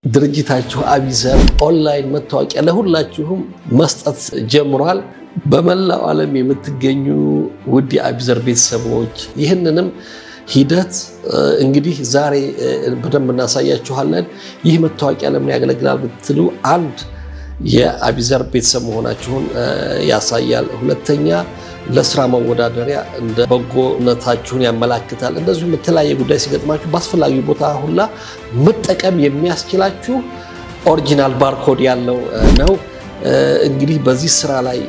ድርጅታችሁ አቢዘር ኦንላይን መታወቂያ ለሁላችሁም መስጠት ጀምሯል። በመላው ዓለም የምትገኙ ውድ የአቢዘር ቤተሰቦች ይህንንም ሂደት እንግዲህ ዛሬ በደንብ እናሳያችኋለን። ይህ መታወቂያ ለምን ያገለግላል ብትሉ አንድ የአቢዘር ቤተሰብ መሆናችሁን ያሳያል። ሁለተኛ ለስራ መወዳደሪያ እንደ በጎነታችሁን ያመላክታል። እንደዚሁም የተለያየ ጉዳይ ሲገጥማችሁ በአስፈላጊ ቦታ ሁላ መጠቀም የሚያስችላችሁ ኦሪጂናል ባርኮድ ያለው ነው። እንግዲህ በዚህ ስራ ላይ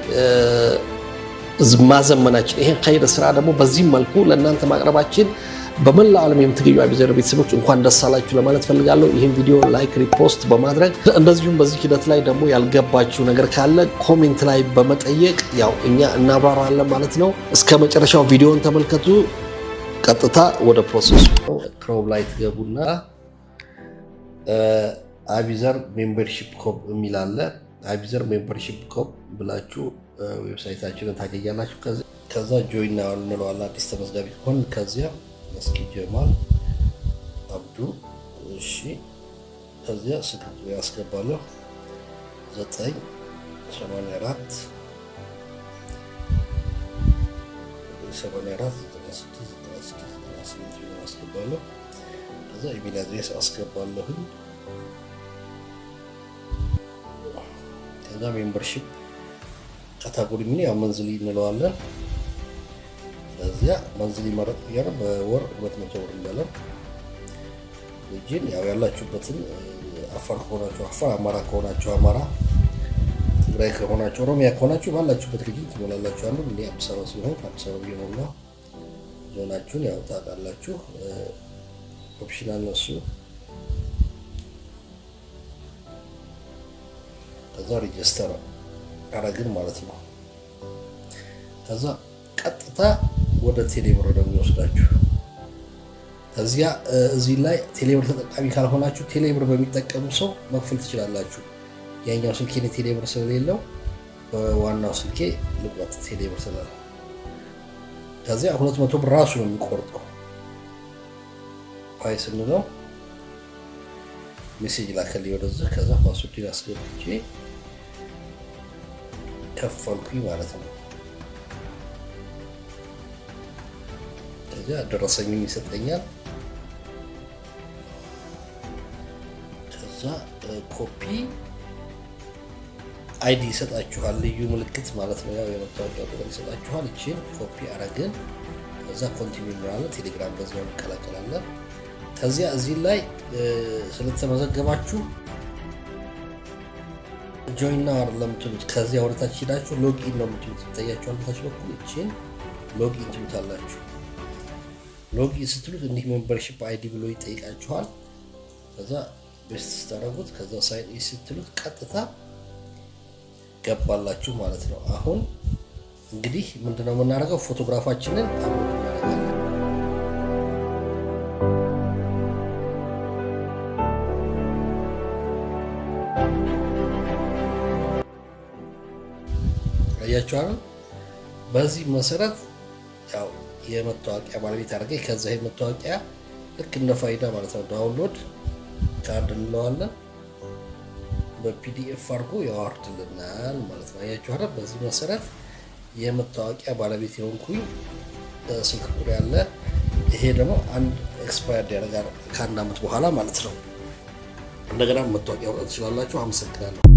ማዘመናችን ይሄን ኸይር ስራ ደግሞ በዚህ መልኩ ለእናንተ ማቅረባችን በመላው ዓለም የምትገኙ አቢዘር ቤተሰቦች እንኳን ደስ አላችሁ ለማለት ፈልጋለሁ። ይህን ቪዲዮ ላይክ፣ ሪፖስት በማድረግ እንደዚሁም በዚህ ሂደት ላይ ደግሞ ያልገባችሁ ነገር ካለ ኮሜንት ላይ በመጠየቅ ያው እኛ እናብራራለን ማለት ነው። እስከ መጨረሻው ቪዲዮን ተመልከቱ። ቀጥታ ወደ ፕሮሰሱ ክሮም ላይ ትገቡና አቢዘር ሜምበርሺፕ ኮብ የሚል አለ። አቢዘር ሜምበርሺፕ ኮብ ብላችሁ ዌብሳይታችንን ታገኛላችሁ። ከዛ ጆይን እንለዋለን። አዲስ ተመዝጋቢ ከሆን ከዚያ መስኪ ጀማል አብዱ እሺ፣ ከዚያ ስልክ ያስገባለሁ 984 አስገባለሁ። ከዛ ኢሜል አድሬስ አስገባለሁ። ከዛ ሜምበርሺፕ ካታጎሪ ምን ያው መንዝሊ እንለዋለን። ከዚያ መንዝሊ መረጥ ያረ በወር 200 ብር እንበለው። ልጅን ያው ያላችሁበትን አፋር ከሆናችሁ አፋር፣ አማራ ከሆናችሁ አማራ፣ ትግራይ ከሆናችሁ ኦሮሚያ ከሆናችሁ ባላችሁበት ሪጅን ትሞላላችሁ። አንዱ እንደ አዲስ አበባ ሲሆን ከአዲስ አበባ ቢሆንና ዞናችሁን ያው ታውቃላችሁ። ኦፕሽናል ነው እሱ። ከዛ ሬጂስተር አረግን ማለት ነው። ከዛ ቀጥታ ወደ ቴሌብር እንደሚወስዳችሁ ከዚያ እዚህ ላይ ቴሌብር ተጠቃሚ ካልሆናችሁ ቴሌብር በሚጠቀሙ ሰው መክፈል ትችላላችሁ። ያኛው ስልኬ ቴሌብር ስለሌለው በዋናው ስልኬ ልቆጥ ቴሌብር ስለሌለ ከዚያ 200 ብር ራሱ ነው የሚቆርጠው። ፓይስ ነው ሜሴጅ ላከልኝ ወደዚህ። ከዛ ፓስወርድ አስገብቼ ከፈልኩኝ ማለት ነው። ከዚያ ደረሰኝ ይሰጠኛል። ከዛ ኮፒ አይዲ ይሰጣችኋል፣ ልዩ ምልክት ማለት ነው። ያው የመታወቂያ ቁጥር ይሰጣችኋል። እቺን ኮፒ አረግን። ከዛ ኮንቲኒው ማለት ቴሌግራም በዛው እንቀላቀላለን። ከዚያ እዚህ ላይ ስለተመዘገባችሁ ጆይን ናው ለምትሉት ከዚያ ወደታች ሄዳችሁ ሎጊን ነው የምትሉት ይታያችኋል። ታች በኩል እቺን ሎጊን ትሉታላችሁ። ሎጊን ስትሉት እንዲህ ሜምበርሺፕ አይዲ ብሎ ይጠይቃችኋል። ከዛ ቤስት ስታረጉት ከዛ ሳይን ኢን ስትሉት ቀጥታ ገባላችሁ ማለት ነው። አሁን እንግዲህ ምንድነው የምናደርገው? ፎቶግራፋችንን አፕሎድ እናደርጋለን። ያያችኋል። በዚህ መሰረት ያው የመታወቂያ ባለቤት አድርገኝ ከዛ ይሄ መታወቂያ ልክ እንደ ፋይዳ ማለት ነው ዳውንሎድ ካርድ እንለዋለን። በፒዲኤፍ አድርጎ ያወርድልናል ማለት ነው። ያያችኋል። በዚህ መሰረት የመታወቂያ ባለቤት የሆንኩኝ ስልክ ቁጥር ያለ ይሄ ደግሞ አንድ ኤክስፓየርድ ያደርጋል ከአንድ ዓመት በኋላ ማለት ነው። እንደገና መታወቂያ ማውጣት ትችላላችሁ። አመሰግናለሁ።